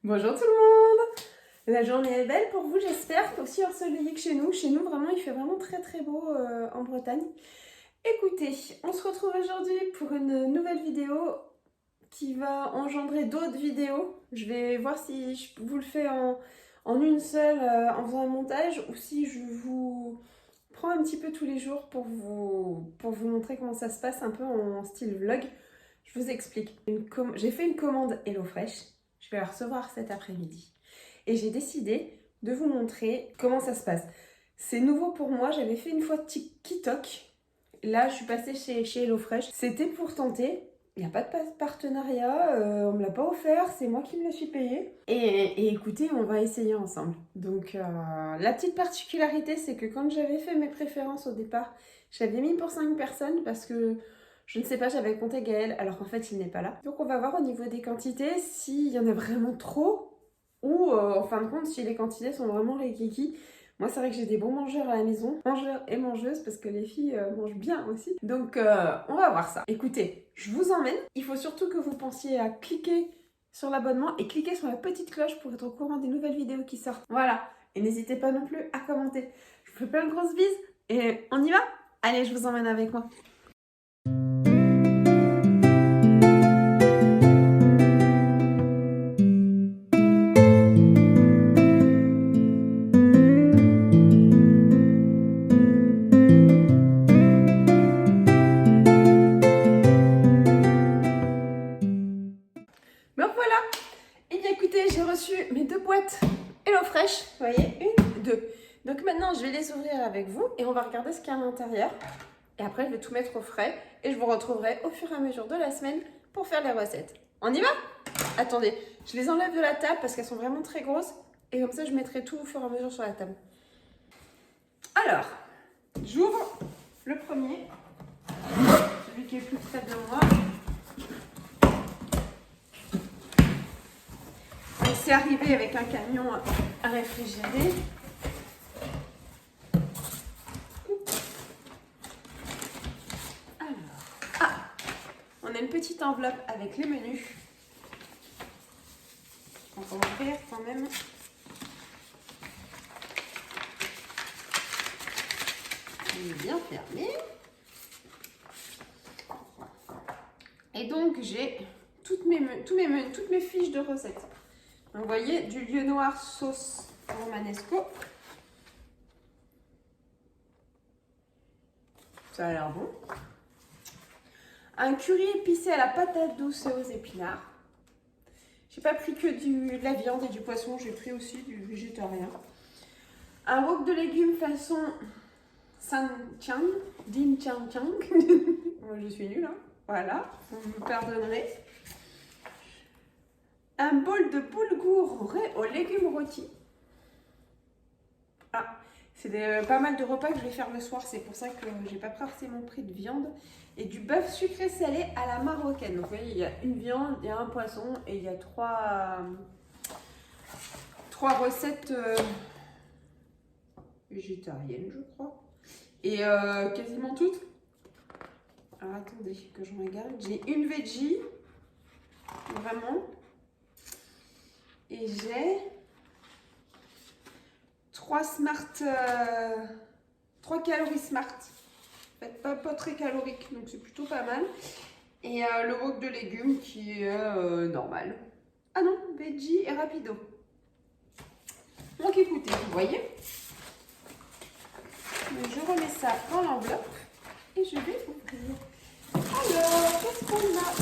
Bonjour tout le monde! La journée est belle pour vous, j'espère, aussi ensoleillée que chez nous. Chez nous, vraiment, il fait vraiment très beau en Bretagne. Écoutez, on se retrouve aujourd'hui pour une nouvelle vidéo qui va engendrer d'autres vidéos. Je vais voir si je vous le fais en une seule en faisant un montage ou si je vous prends un petit peu tous les jours pour vous montrer comment ça se passe un peu en style vlog. Je vous explique. J'ai fait une commande HelloFresh. Je vais la recevoir cet après-midi. Et j'ai décidé de vous montrer comment ça se passe. C'est nouveau pour moi. J'avais fait une fois TikTok. Là, je suis passée chez HelloFresh. C'était pour tenter. Il n'y a pas de partenariat. On ne me l'a pas offert. C'est moi qui me la suis payée. Et écoutez, on va essayer ensemble. Donc, la petite particularité, c'est que quand j'avais fait mes préférences au départ, j'avais mis pour 5 personnes parce que je ne sais pas, j'avais compté Gaël, alors qu'en fait, il n'est pas là. Donc, on va voir au niveau des quantités s'il y en a vraiment trop ou, en fin de compte, si les quantités sont vraiment les kiki. Moi, c'est vrai que j'ai des bons mangeurs à la maison, mangeurs et mangeuses, parce que les filles mangent bien aussi. Donc, on va voir ça. Écoutez, je vous emmène. Il faut surtout que vous pensiez à cliquer sur l'abonnement et cliquer sur la petite cloche pour être au courant des nouvelles vidéos qui sortent. Voilà. Et n'hésitez pas non plus à commenter. Je vous fais plein de grosses bises et on y va? Allez, je vous emmène avec moi. Donc voilà, et bien écoutez, j'ai reçu mes 2 boîtes HelloFresh, vous voyez, 1, 2. Donc maintenant, je vais les ouvrir avec vous et on va regarder ce qu'il y a à l'intérieur. Et après, je vais tout mettre au frais et je vous retrouverai au fur et à mesure de la semaine pour faire les recettes. On y va? Attendez, je les enlève de la table parce qu'elles sont vraiment très grosses et comme ça, je mettrai tout au fur et à mesure sur la table. Alors, j'ouvre le premier, celui qui est plus près de moi. C'est arrivé avec un camion à réfrigérer. Alors, on a une petite enveloppe avec les menus. Donc on va ouvrir quand même. Il est bien fermé. Et donc j'ai toutes mes fiches de recettes. Donc, vous voyez, du lieu noir sauce romanesco. Ça a l'air bon. Un curry épicé à la patate douce et aux épinards. J'ai pas pris que de la viande et du poisson, j'ai pris aussi du végétarien. Un wok de légumes façon San Chang, Din Chang Chang. Moi je suis nulle, hein. Voilà, vous me pardonnerez. Un bol de boulgour aux légumes rôtis. Ah, c'est pas mal de repas que je vais faire le soir, c'est pour ça que j'ai pas forcément pris de viande. Et du bœuf sucré salé à la marocaine. Donc vous voyez, il y a une viande, il y a un poisson et il y a trois recettes végétariennes, je crois. Et quasiment toutes. Alors attendez que je regarde. J'ai une veggie, vraiment. Et j'ai 3 calories smart. En fait, pas très calorique, donc c'est plutôt pas mal. Et le wok de légumes qui est normal. Ah non, veggie et rapido. Donc écoutez, vous voyez. Je remets ça dans l'enveloppe et je vais ouvrir. Alors, qu'est-ce qu'on a?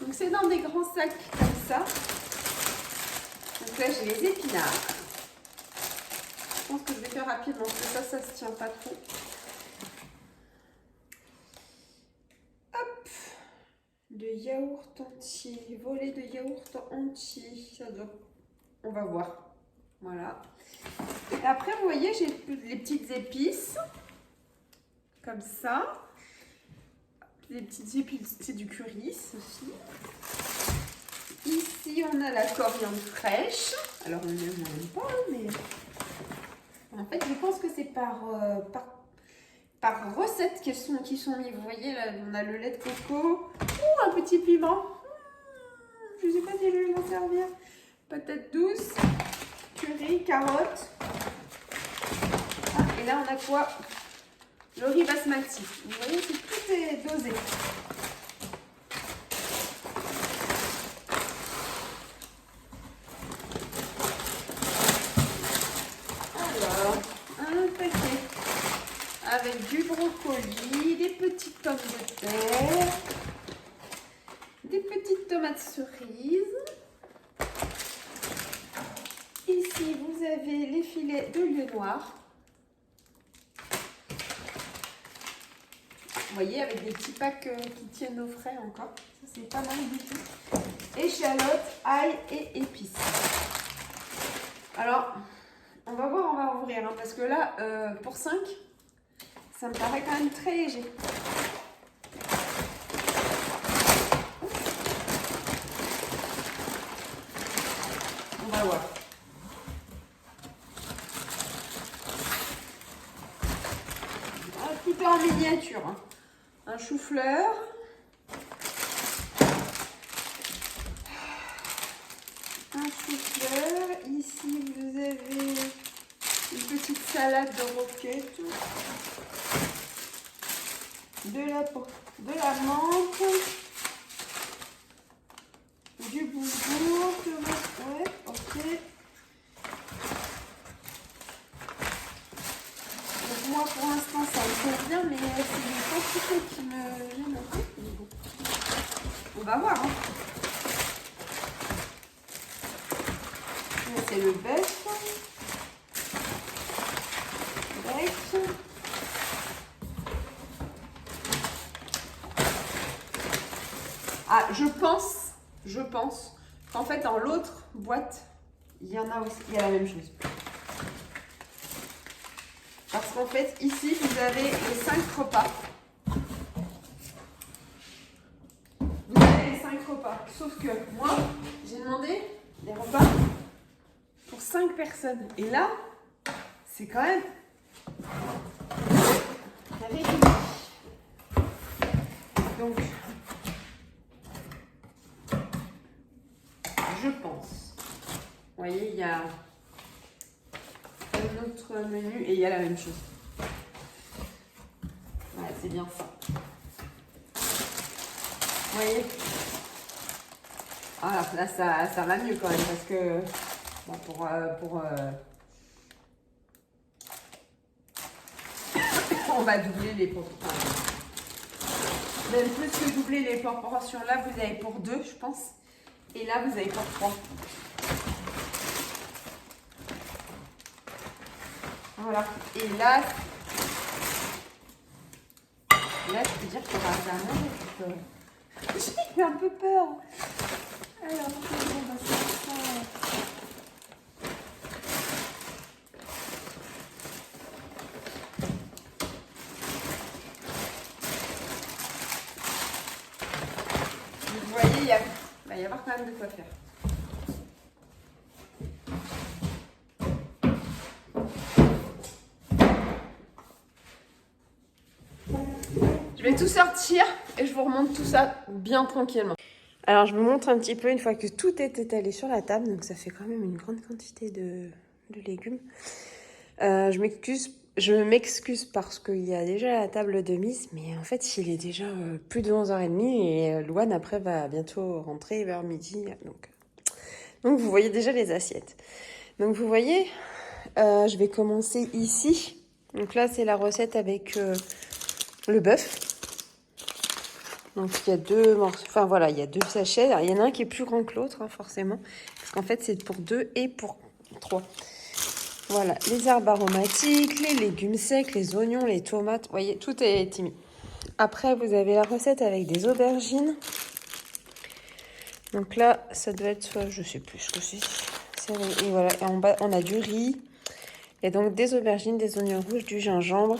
Donc c'est dans des grands sacs comme ça. Donc là j'ai les épinards. Je pense que je vais faire rapidement parce que ça se tient pas trop. Hop, de yaourt entier, volet de yaourt entier. Ça doit... On va voir. Voilà. Et après, vous voyez, j'ai les petites épices. Comme ça. Les petites épices, c'est du curry, ceci. Ici, on a la coriandre fraîche. Alors, on n'aime pas, mais... En fait, je pense que c'est par recette qui sont mis. Vous voyez, là, on a le lait de coco. Ouh, un petit piment. je sais pas si je vais m'en servir. Patates douces, curry, carottes. Ah, et là, on a quoi? Le riz basmati. Vous voyez, tout est dosé. Alors, un paquet avec du brocoli, des petites pommes de terre, des petites tomates cerises. Ici, vous avez les filets de lieu noir. Vous voyez, avec des petits packs qui tiennent au frais encore. Ça, c'est pas mal du tout. Échalotes, ail et épices. Alors, on va voir, on va ouvrir. Hein, parce que là, pour 5, ça me paraît quand même très léger. On va voir. Ah, tout est en miniature. Hein. Un chou-fleur. Un chou-fleur. Ici, vous avez une petite salade de roquette. De la menthe. Du boulgour. Ouais, ok. Donc moi, pour l'instant, ça me convient, mais c'est les quantités qui me gênent un peu. On va voir. Hein. C'est le bœuf. Ah, je pense qu'en fait, dans l'autre boîte, il y en a aussi, il y a la même chose. Parce qu'en fait, ici, vous avez les 5 repas. Vous avez les 5 repas. Sauf que moi, j'ai demandé les repas pour 5 personnes. Et là, c'est quand même avec une... Donc, je pense. Vous voyez, il y a un autre menu et il y a la même chose. Ouais, c'est bien ça. Vous voyez? Ah, là, ça va mieux quand même parce que bon, on va doubler les proportions. Même plus que doubler les proportions. Là, vous avez pour 2, je pense. Et là, vous avez pour 3. Voilà. Et là, je peux dire qu'on va faire j'ai un peu peur. Alors, on va faire ça. Vous voyez, il va y avoir quand même de quoi faire. Je vais tout sortir et je vous remonte tout ça bien tranquillement. Alors je vous montre un petit peu une fois que tout est étalé sur la table. Donc ça fait quand même une grande quantité de légumes. Je m'excuse parce qu'il y a déjà la table de mise. Mais en fait il est déjà plus de 11h30 et Louane après va bientôt rentrer vers midi. Donc vous voyez déjà les assiettes. Donc vous voyez, je vais commencer ici. Donc là c'est la recette avec le bœuf. Donc il y a 2 morceaux, enfin voilà, il y a 2 sachets. Alors, il y en a un qui est plus grand que l'autre, hein, forcément. Parce qu'en fait, c'est pour 2 et pour 3. Voilà, les herbes aromatiques, les légumes secs, les oignons, les tomates. Vous voyez, tout est mis. Après, vous avez la recette avec des aubergines. Donc là, ça doit être soit, je sais plus ce que c'est. Et voilà, et en bas, on a du riz. Et donc des aubergines, des oignons rouges, du gingembre.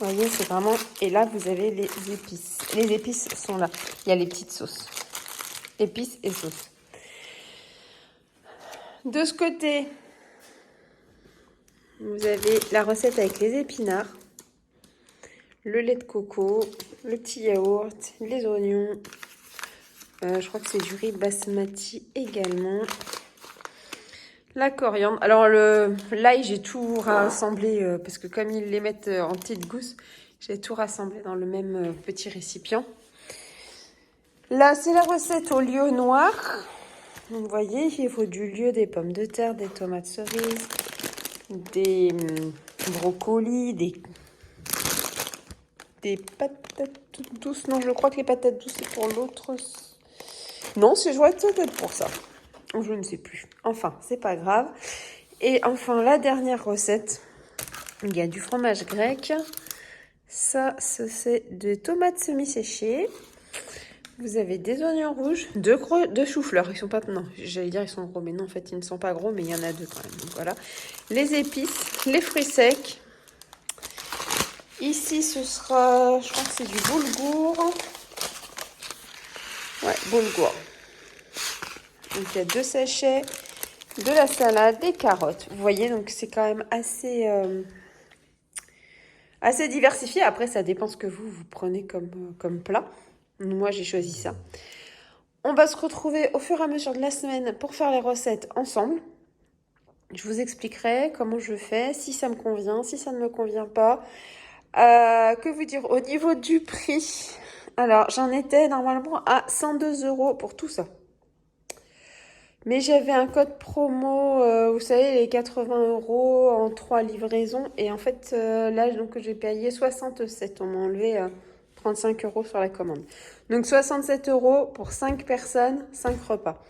Vous voyez, c'est vraiment... Et là, vous avez les épices. Les épices sont là. Il y a les petites sauces. Épices et sauces. De ce côté, vous avez la recette avec les épinards, le lait de coco, le petit yaourt, les oignons, Je crois que c'est du riz basmati également. La coriandre. Alors l'ail, j'ai tout rassemblé parce que comme ils les mettent en petites gousses, j'ai tout rassemblé dans le même petit récipient. Là, c'est la recette au lieu noir. Vous voyez, il faut du lieu, des pommes de terre, des tomates cerises, des brocolis, des patates douces. Non, je crois que les patates douces, c'est pour l'autre. Non, je vois peut-être pour ça. Je ne sais plus. Enfin, c'est pas grave. Et enfin, la dernière recette, il y a du fromage grec. Ça, c'est des tomates semi-séchées. Vous avez des oignons rouges, deux choux-fleurs. Ils sont pas... Non, j'allais dire ils sont gros, mais non, en fait, ils ne sont pas gros, mais il y en a deux quand même. Donc voilà. Les épices, les fruits secs. Ici, ce sera... Je crois que c'est du boulgour. Ouais, boulgour. Donc, il y a 2 sachets, de la salade, des carottes. Vous voyez, donc c'est quand même assez diversifié. Après, ça dépend ce que vous prenez comme plat. Moi, j'ai choisi ça. On va se retrouver au fur et à mesure de la semaine pour faire les recettes ensemble. Je vous expliquerai comment je fais, si ça me convient, si ça ne me convient pas. Que vous dire au niveau du prix? Alors, j'en étais normalement à 102 € pour tout ça. Mais j'avais un code promo, vous savez, les 80 € en 3 livraisons. Et en fait, là, donc, j'ai payé 67. On m'a enlevé 35 € sur la commande. Donc, 67 € pour 5 personnes, 5 repas.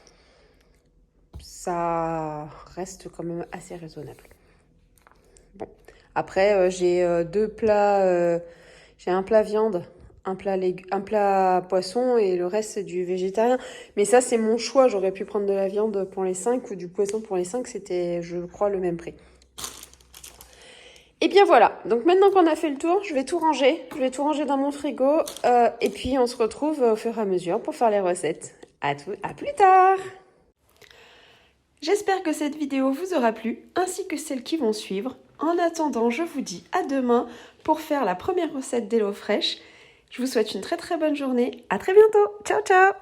Ça reste quand même assez raisonnable. Bon. Après, j'ai 2 plats. J'ai un plat viande, un plat poisson et le reste, c'est du végétarien. Mais ça, c'est mon choix. J'aurais pu prendre de la viande pour les 5 ou du poisson pour les 5. C'était, je crois, le même prix. Et bien voilà. Donc maintenant qu'on a fait le tour, je vais tout ranger. Je vais tout ranger dans mon frigo. Et puis, on se retrouve au fur et à mesure pour faire les recettes. À plus tard! J'espère que cette vidéo vous aura plu, ainsi que celles qui vont suivre. En attendant, je vous dis à demain pour faire la première recette d'HelloFresh. Je vous souhaite une très très bonne journée. À très bientôt. Ciao ciao!